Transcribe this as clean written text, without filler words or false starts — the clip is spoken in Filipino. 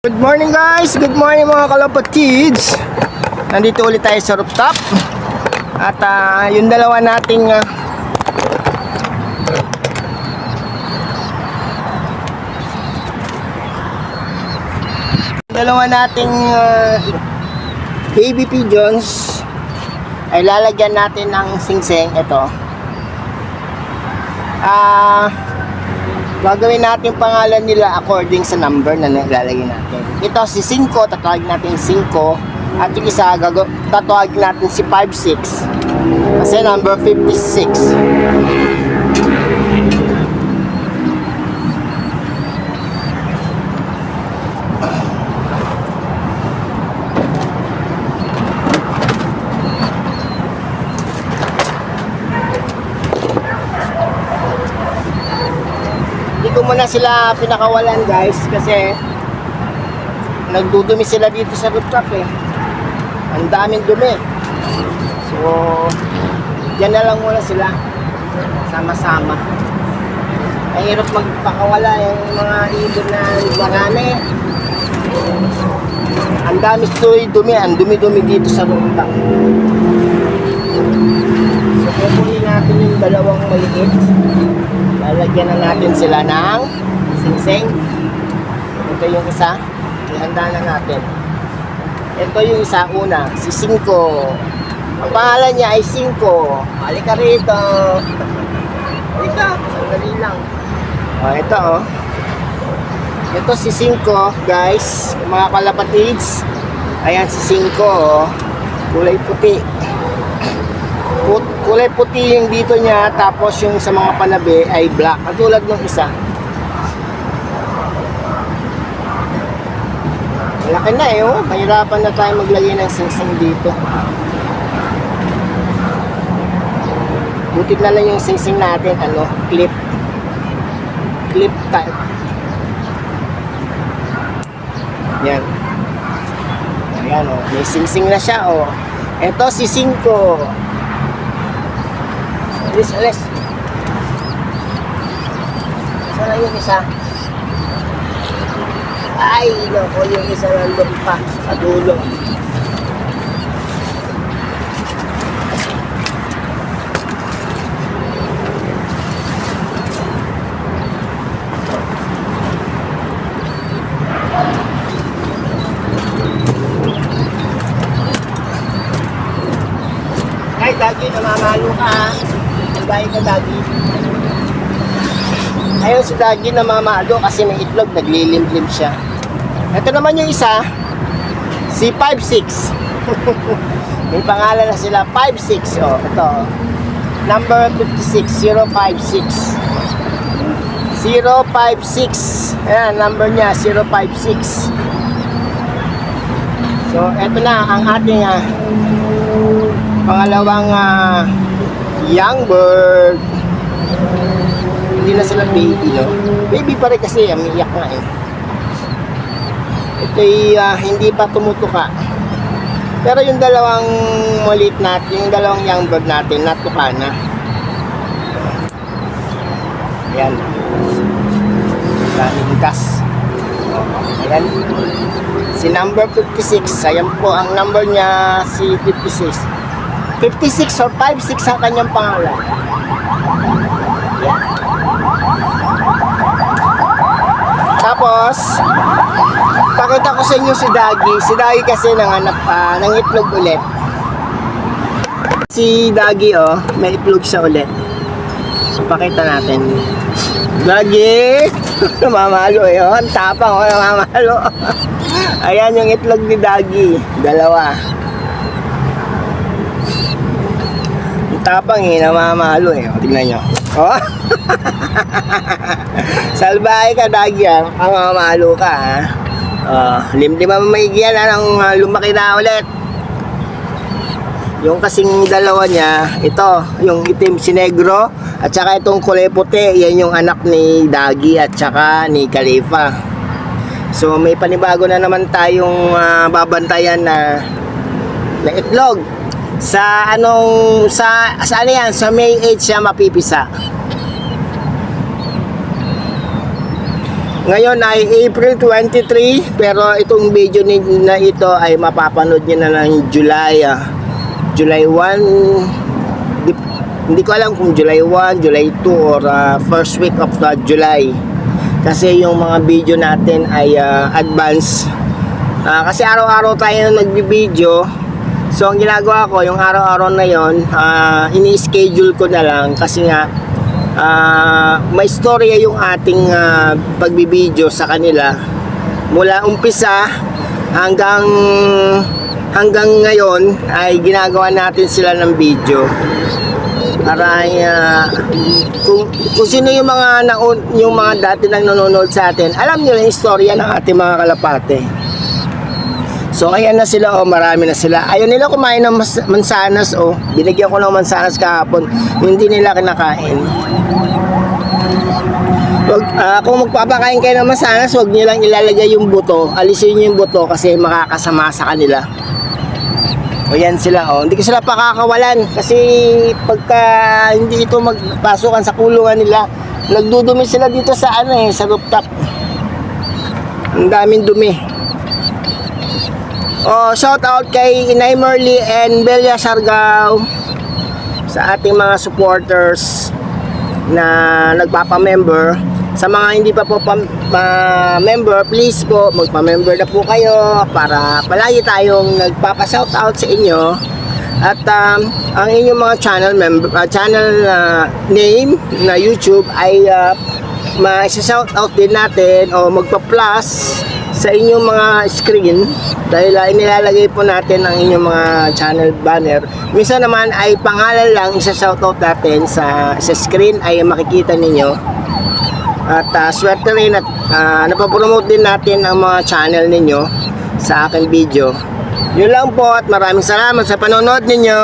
Good morning guys! Good morning mga kalapatids! Nandito ulit tayo sa rooftop. At yung dalawa nating baby pigeons ay lalagyan natin ng singsing. Ito gagawin natin pangalan nila according sa number na nilalagay natin. Ito si 5, tatawagin natin 5. At yung isa, tatawagin natin si 5-6 kasi number 56. Hindi ko muna sila pinakawalan guys kasi nagdudumi sila dito sa rooftop eh. Ang daming dumi. So dyan na lang muna sila sama-sama. Ay hirap magpakawala yung mga ibon na marami. Ang dami dumi, ang dumi-dumi dito sa rooftop. So kukunin natin yung dalawang maliit. Lalagyan na natin sila ng singsing. Ito yung isa. Ihanda na natin. Ito yung isa una. Si 5. Ang pangalan niya ay 5. Halika rito. Halika. Sandali lang. Ito Ito si 5 guys. Mga kalapatids. Ayan si 5 kulay puti. Kulay puti yung dito niya, tapos yung sa mga panabi ay black, katulad ng isa. Malaki na eh, mahirapan na tayo maglagay ng singsing dito. Buti na lang yung singsing natin, clip type. Yan. Ayan may singsing na siya Ito si 5. Alis. Sana yung isa. Ay, naku, yung isa nandun pa sa dulo. Ay, Dagi, namamalo ka. Bahay ka, Dagi. Ayun si Dagi namamalo kasi may itlog, naglilimlim siya. Ito naman yung isa, si 5-6. May pangalan na sila, 5-6. Ito. Number 56, 056. 056. Ayan, number niya, 056. So, ito na ang ating pangalawang young bird. Hindi na sila baby, baby pa rin kasi umiiyak na ito'y hindi pa tumutuka, pero yung dalawang maliit natin, yung dalawang young bird natin natuka na. Ayan, daming gas. Ayan si number 56. Ayan po ang number niya, si 56 or 5-6 ang kanyang pangalan. Yan. Tapos pakita ko sa inyo si Dagi. Si Dagi kasi nanganap ng itlog ulit. Si Dagi may itlog siya ulit. So pakita natin. Dagi namamalo ang tapang namamalo. Ayan yung itlog ni Dagi, dalawa. Tapang namamalo tingnan nyo. Salbahe ka, Dagi, mamamalo ka limliman maigyan ng lumaki na ulit. Yung kasing dalawa niya, ito yung itim si Negro at saka itong kulay puti, yan yung anak ni Dagi at saka ni Khalifa. So may panibago na naman tayong babantayan na itlog. Sa ano yan, sa May 8 siya mapipisa. Ngayon ay April 23, pero itong video na ito ay mapapanood nyo na ng July 1. Hindi ko alam kung July 1, July 2 or first week of July. Kasi yung mga video natin ay advance. Kasi araw-araw tayo nagbibideo. So ang ginagawa ko, yung araw-araw na yon, ini-schedule ko na lang kasi nga may storya yung ating pagbibideo sa kanila mula umpisa hanggang ngayon ay ginagawa natin sila ng video para kung sino yung mga dati nang nanonood sa atin, alam nyo na yung storya ng ating mga kalapate. So ayan na sila, marami na sila. Ayaw nila kumain ng mansanas, binigyan ko ng mansanas kahapon, hindi nila kinakain. Kung magpapakain kayo ng mansanas, huwag nyo lang ilalagay yung buto, alisin nyo yung buto kasi makakasama sa kanila. O yan sila, hindi ko sila pakakawalan kasi pagka hindi ito magpasukan sa kulungan nila, nagdudumi sila dito sa sa rooftop. Ang daming dumi. Shout out kay Inay Merly and Belia Sargao sa ating mga supporters na nagpapa-member. Sa mga hindi pa po member, please po magpa-member na po kayo para palagi tayong nagpapa-shout out sa inyo. At ang inyong mga channel name na YouTube ay ma-shout out din natin o magpa-plus sa inyong mga screen dahil inilalagay po natin ang inyong mga channel banner. Minsan naman ay pangalan lang isa-shoutout natin sa screen ay makikita ninyo. At swerte rin at napapromote din natin ang mga channel ninyo sa aking video. Yun lang po at maraming salamat sa panonood ninyo.